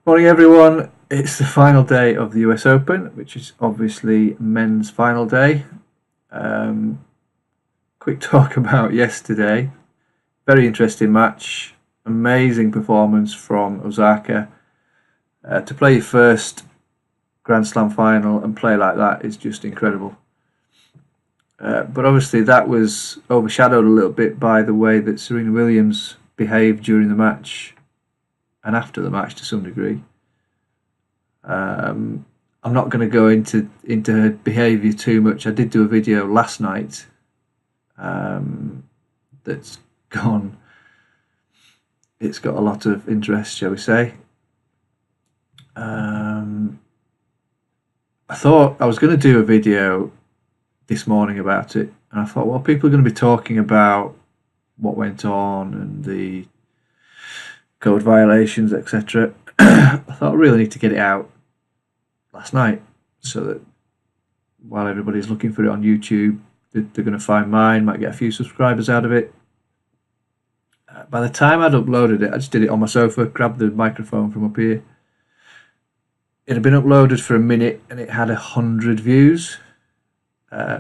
Morning everyone, it's the final day of the US Open, which is obviously men's final day. Quick talk about yesterday. Very interesting match, amazing performance from Osaka. To play your first Grand Slam final and play like that is just incredible. But obviously that was overshadowed a little bit by the way that Serena Williams behaved during the match and after the match to some degree. I'm not going to go into her behaviour too much. I did do a video last night that's gone. It's got a lot of interest, shall we say. I thought I was going to do a video this morning about it, and I thought, well, people are going to be talking about what went on and the code violations, etc. I thought I really need to get it out last night so that while everybody's looking for it on YouTube, they're going to find mine, might get a few subscribers out of it. By the time I'd uploaded it, I just did it on my sofa, grabbed the microphone from up here. It had been uploaded for a minute and it had 100 views.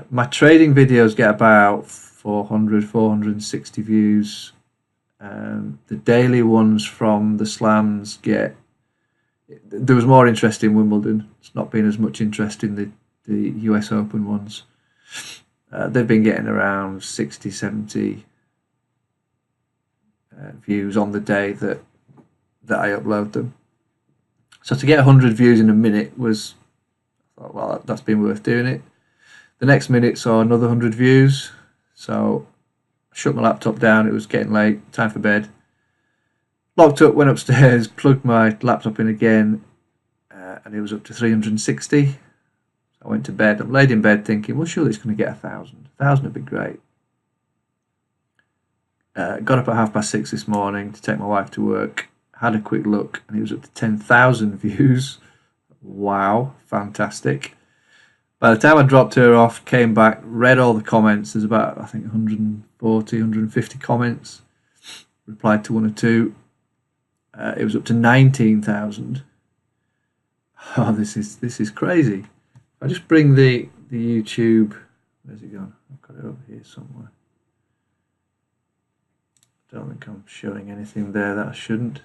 My trading videos get about 460 views. The daily ones from the slams get... There was more interest in Wimbledon. It's not been as much interest in the US Open ones. They've been getting around 60, 70 views on the day that I upload them. So to get 100 views in a minute was, I thought, well, that's been worth doing it. The next minute saw another 100 views. So I shut my laptop down. It was getting late, time for bed. Locked up, went upstairs, plugged my laptop in again, and it was up to 360. So I went to bed. I laid in bed thinking, well, surely it's going to get 1,000. 1,000 would be great. Got up at 6:30 this morning to take my wife to work. Had a quick look, and it was up to 10,000 views. Wow, fantastic. By the time I dropped her off, came back, read all the comments. There's about, I think, 140, 150 comments. Replied to one or two. It was up to 19,000. Oh, this is crazy. I just bring the YouTube. Where's it gone? I've got it over here somewhere. Don't think I'm showing anything there that I shouldn't.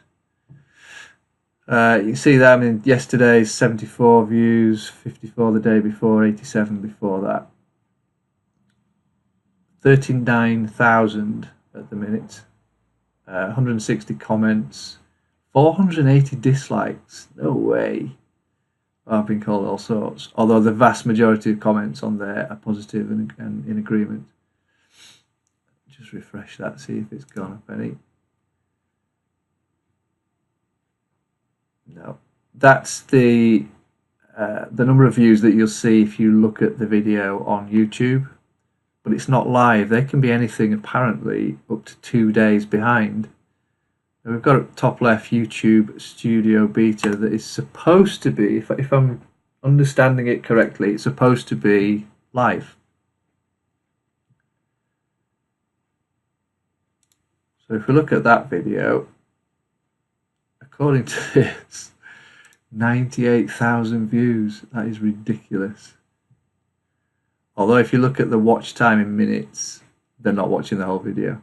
You can see that. I mean, yesterday's 74 views, 54 the day before, 87 before that. 39,000 at the minute. 160 comments. 480 dislikes. No way. I've been called all sorts. Although the vast majority of comments on there are positive and in agreement. Just refresh that, see if it's gone up any. No. That's the number of views that you'll see if you look at the video on YouTube. But it's not live. They can be anything apparently up to 2 days behind. We've got at top left YouTube Studio Beta that is supposed to be, if I'm understanding it correctly, it's supposed to be live. So if we look at that video, according to this, 98,000 views. That is ridiculous. Although if you look at the watch time in minutes, they're not watching the whole video.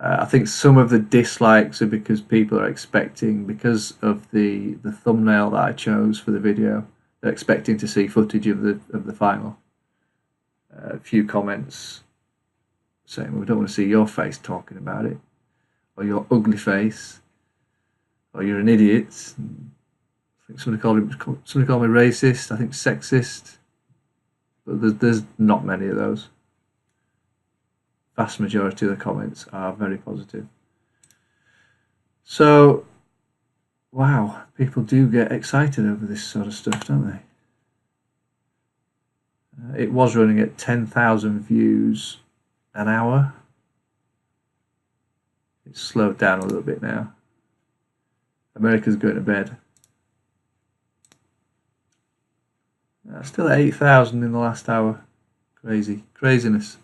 I think some of the dislikes are because people are expecting, because of the thumbnail that I chose for the video, they're expecting to see footage of the final. A few comments saying, well, we don't want to see your face talking about it, or your ugly face, or you're an idiot. I think somebody called me racist, I think sexist, but there's not many of those. Vast majority of the comments are very positive. So, wow, people do get excited over this sort of stuff, don't they? It was running at 10,000 views an hour. It's slowed down a little bit now. America's going to bed. Still at 8,000 in the last hour. Craziness.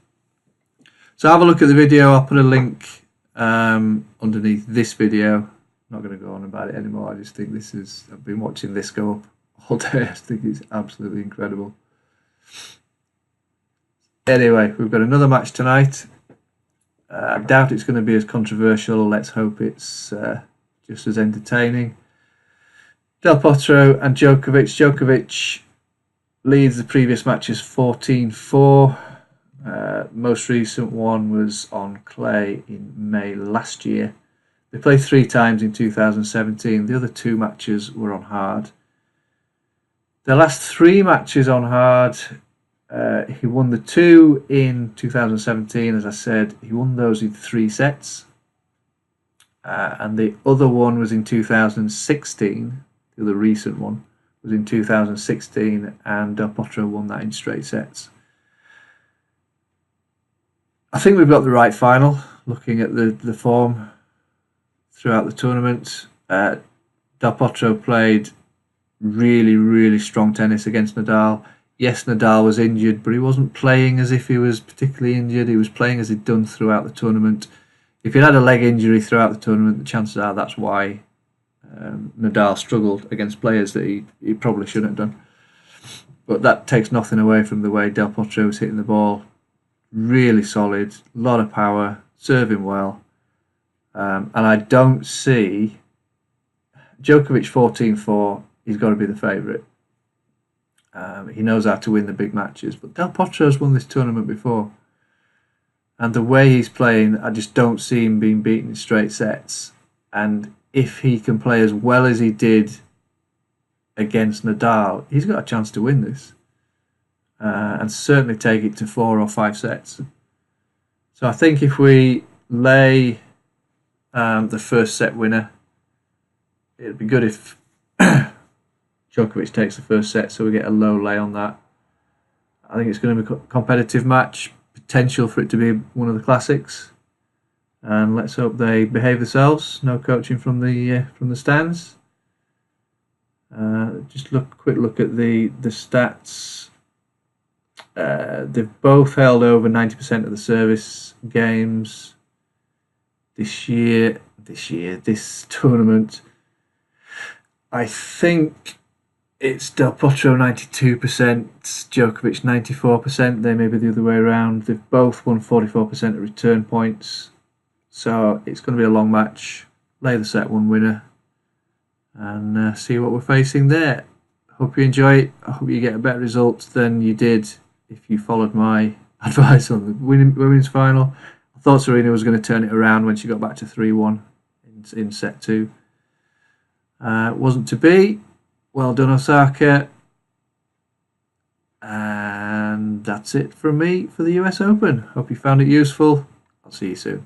So have a look at the video. I'll put a link underneath this video not going to go on about it anymore. I just think I've been watching this go up all day. I think it's absolutely incredible. Anyway, we've got another match tonight. I doubt it's going to be as controversial. Let's hope it's just as entertaining. Del Potro and Djokovic. Djokovic leads the previous matches 14-4. Most recent one was on clay in May last year. They played 3 times in 2017. The other 2 matches were on hard. The last 3 matches on hard, he won the 2 in 2017. As I said, he won those in 3 sets. And the other one was in 2016. The other recent one was in 2016, and Del Potro won that in straight sets. I think we've got the right final, looking at the form throughout the tournament. Del Potro played really, really strong tennis against Nadal. Yes, Nadal was injured, but he wasn't playing as if he was particularly injured. He was playing as he'd done throughout the tournament. If he had a leg injury throughout the tournament, the chances are that's why Nadal struggled against players that he probably shouldn't have done. But that takes nothing away from the way Del Potro was hitting the ball. Really solid, a lot of power, serving well. And I don't see Djokovic 14-4, he's got to be the favourite. He knows how to win the big matches, but Del Potro's won this tournament before. And the way he's playing, I just don't see him being beaten in straight sets. And if he can play as well as he did against Nadal, he's got a chance to win this. And certainly take it to 4 or 5 sets. So I think if we lay the first set winner, it'd be good if Djokovic takes the first set, so we get a low lay on that. I think it's going to be a competitive match, potential for it to be one of the classics, and let's hope they behave themselves. No coaching from the stands. Just quick look at the stats. They've both held over 90% of the service games this tournament. I think it's Del Potro 92%, Djokovic 94%. They may be the other way around. They've both won 44% of return points. So it's going to be a long match. Lay the set one winner and see what we're facing there. Hope you enjoy it. I hope you get a better result than you did if you followed my advice on the women's final. I thought Serena was going to turn it around when she got back to 3-1 in set 2. It wasn't to be. Well done, Osaka. And that's it from me for the US Open. Hope you found it useful. I'll see you soon.